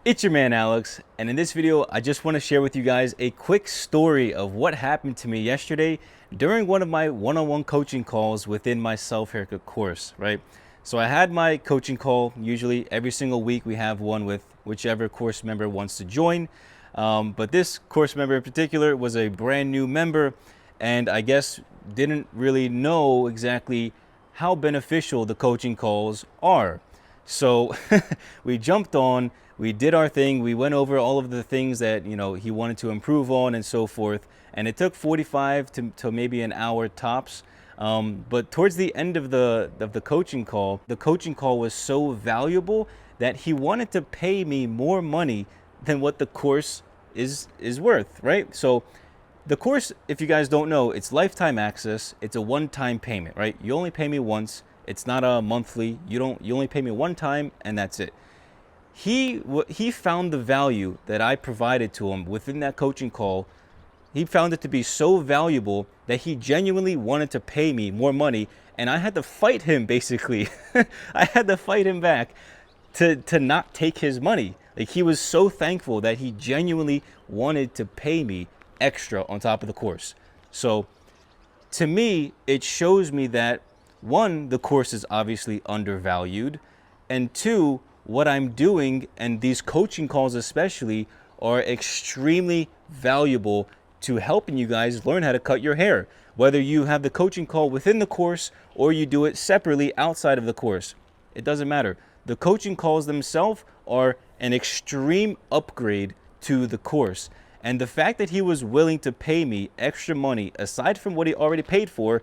It's your man Alex, and in this video I just want to share with you guys a quick story of what happened to me yesterday during one of my one-on-one coaching calls within my self-haircut course, right? So I had my coaching call. Usually every single week we have one with whichever course member wants to join, but this course member in particular was a brand new member, and I guess didn't really know exactly how beneficial the coaching calls are. So we jumped on, we did our thing, we went over all of the things that, he wanted to improve on and so forth. And it took 45 to maybe an hour tops. But towards the end of the coaching call was so valuable that he wanted to pay me more money than what the course is worth, right? So the course, if you guys don't know, it's lifetime access. It's a one-time payment, right? You only pay me once. It's not a monthly. You only pay me one time and that's it. He found the value that I provided to him within that coaching call. He found it to be so valuable that he genuinely wanted to pay me more money, and I had to fight him basically. I had to fight him back to not take his money. Like, he was so thankful that he genuinely wanted to pay me extra on top of the course. So to me, it shows me that one, the course is obviously undervalued, and two, what I'm doing and these coaching calls especially are extremely valuable to helping you guys learn how to cut your hair, whether you have the coaching call within the course or you do it separately outside of the course. It doesn't matter. The coaching calls themselves are an extreme upgrade to the course. And the fact that he was willing to pay me extra money aside from what he already paid for,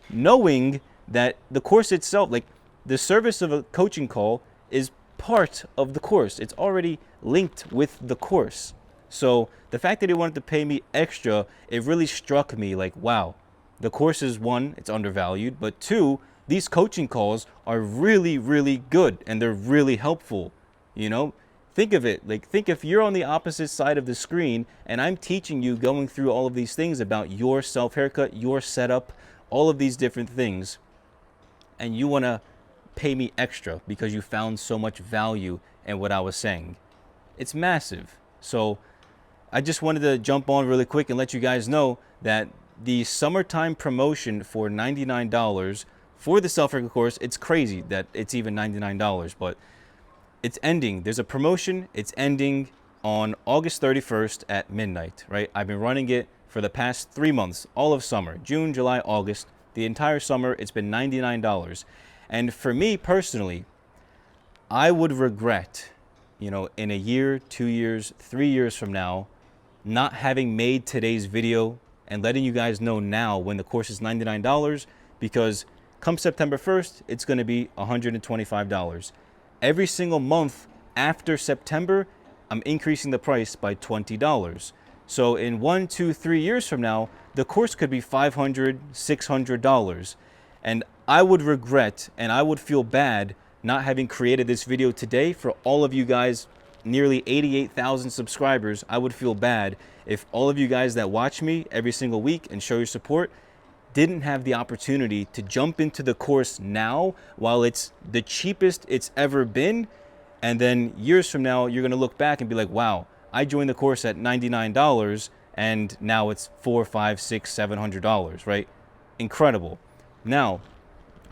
knowing that the course itself, like the service of a coaching call, is part of the course. It's already linked with the course. So the fact that he wanted to pay me extra, it really struck me like, wow, the course is one, it's undervalued, but two, these coaching calls are really, really good and they're really helpful. Think of it, like, think if you're on the opposite side of the screen and I'm teaching you, going through all of these things about your self-haircut, your setup, all of these different things, and you want to pay me extra because you found so much value in what I was saying. It's massive. So I just wanted to jump on really quick and let you guys know that the summertime promotion for $99 for the self-haircut course, it's crazy that it's even $99, but it's ending. There's a promotion. It's ending on August 31st at midnight, right? I've been running it for the past 3 months, all of summer, June, July, August, the entire summer. It's been $99. And for me personally, I would regret, in a year, 2 years, 3 years from now, not having made today's video and letting you guys know now when the course is $99, because come September 1st, it's going to be $125. Every single month after September, I'm increasing the price by $20. So in 1, 2, 3 years from now, the course could be $500, $600. And I would regret and I would feel bad not having created this video today for all of you guys, nearly 88,000 subscribers. I would feel bad if all of you guys that watch me every single week and show your support didn't have the opportunity to jump into the course now while it's the cheapest it's ever been. And then years from now, you're going to look back and be like, wow, I joined the course at $99 and now it's $400, $500, $600, $700, right? Incredible. Now,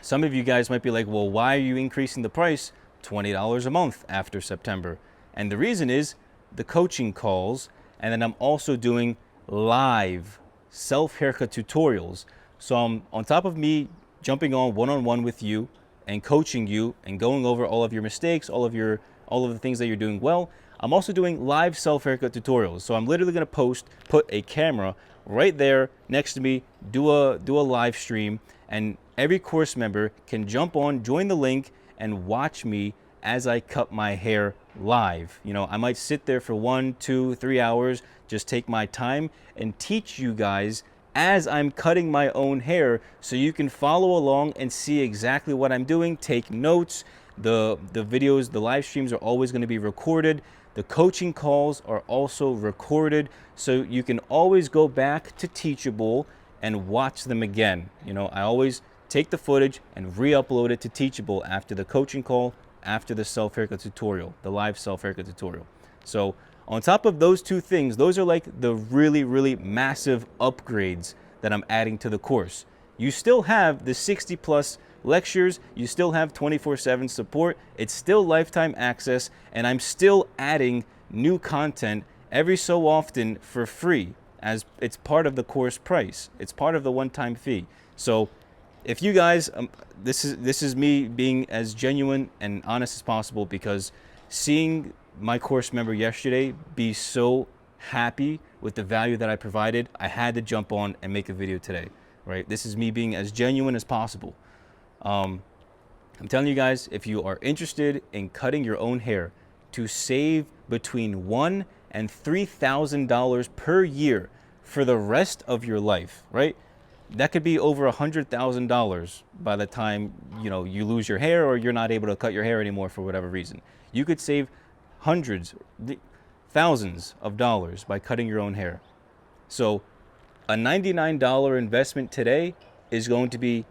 some of you guys might be like, well, why are you increasing the price $20 a month after September? And the reason is the coaching calls, and then I'm also doing live self-haircut tutorials. So I'm on top of me jumping on one-on-one with you and coaching you and going over all of your mistakes, all of the things that you're doing well. I'm also doing live self-haircut tutorials. So I'm literally going to put a camera right there next to me, do a live stream, and every course member can jump on, join the link, and watch me as I cut my hair live. I might sit there for 1, 2, 3 hours, just take my time and teach you guys as I'm cutting my own hair, so you can follow along and see exactly what I'm doing, take notes. The videos, the live streams are always going to be recorded. The coaching calls are also recorded, so you can always go back to Teachable and watch them again. I always take the footage and re-upload it to Teachable after the coaching call, after the self-haircut tutorial, the live self-haircut tutorial. So on top of those two things, those are like the really, really massive upgrades that I'm adding to the course. You still have the 60 plus lectures, you still have 24/7 support, it's still lifetime access, and I'm still adding new content every so often for free, as it's part of the course price. It's part of the one-time fee. So if you guys, this is me being as genuine and honest as possible, because seeing my course member yesterday be so happy with the value that I provided, I had to jump on and make a video today, right? This is me being as genuine as possible. I'm telling you guys, if you are interested in cutting your own hair to save between $1,000 and $3,000 per year for the rest of your life, right? That could be over $100,000 by the time you lose your hair, or you're not able to cut your hair anymore for whatever reason. You could save hundreds, thousands of dollars by cutting your own hair. So a $99 investment today is going to be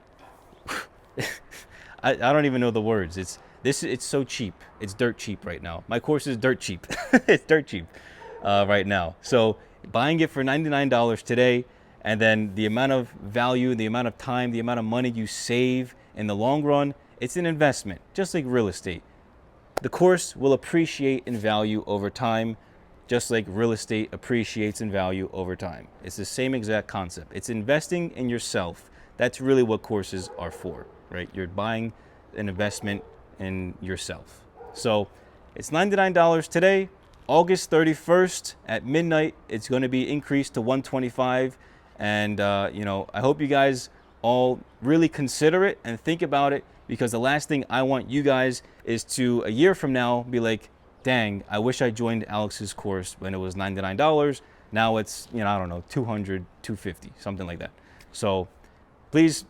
I don't even know the words. It's so cheap. It's dirt cheap right now. My course is dirt cheap. It's dirt cheap right now. So buying it for $99 today, and then the amount of value, the amount of time, the amount of money you save in the long run, it's an investment, just like real estate. The course will appreciate in value over time, just like real estate appreciates in value over time. It's the same exact concept. It's investing in yourself. That's really what courses are for, right? You're buying an investment in yourself. So it's $99 today. August 31st at midnight, it's going to be increased to $125. And, I hope you guys all really consider it and think about it, because the last thing I want you guys is to, a year from now, be like, dang, I wish I joined Alex's course when it was $99. Now it's, I don't know, $200, $250, something like that. So please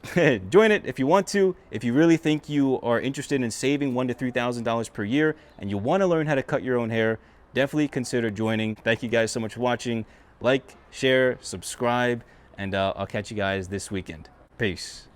join it if you want to. If you really think you are interested in saving $1,000 to $3,000 per year and you want to learn how to cut your own hair, definitely consider joining. Thank you guys so much for watching. Like, share, subscribe, and I'll catch you guys this weekend. Peace.